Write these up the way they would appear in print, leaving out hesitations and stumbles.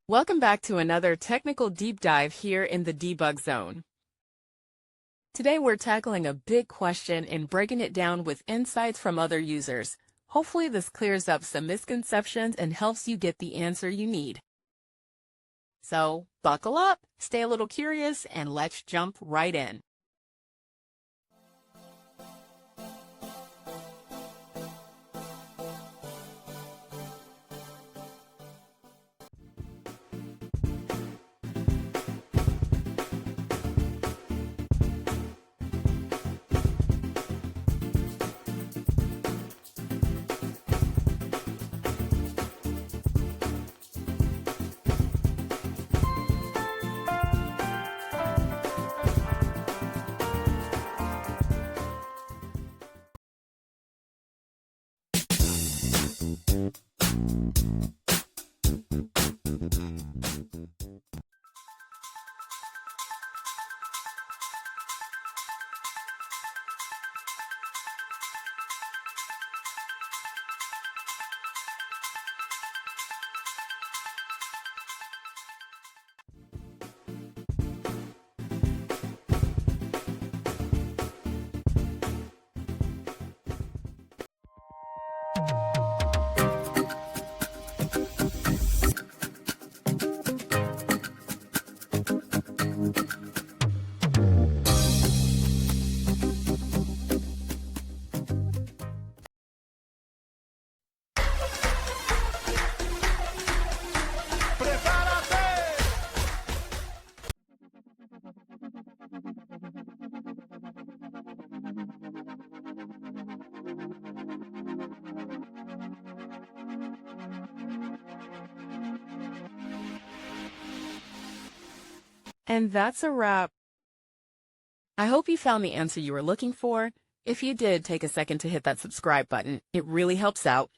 Welcome back to another technical deep dive here in the debug zone. Today we're tackling a big question and breaking it down with insights from other users. Hopefully this clears up some misconceptions and helps you get the answer you need. So buckle up, stay a little curious, and let's jump right in. And that's a wrap. I hope you found the answer you were looking for. If you did, take a second to hit that subscribe button. It really helps out.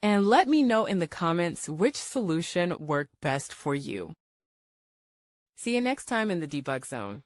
And let me know in the comments which solution worked best for you. See you next time in the debug zone.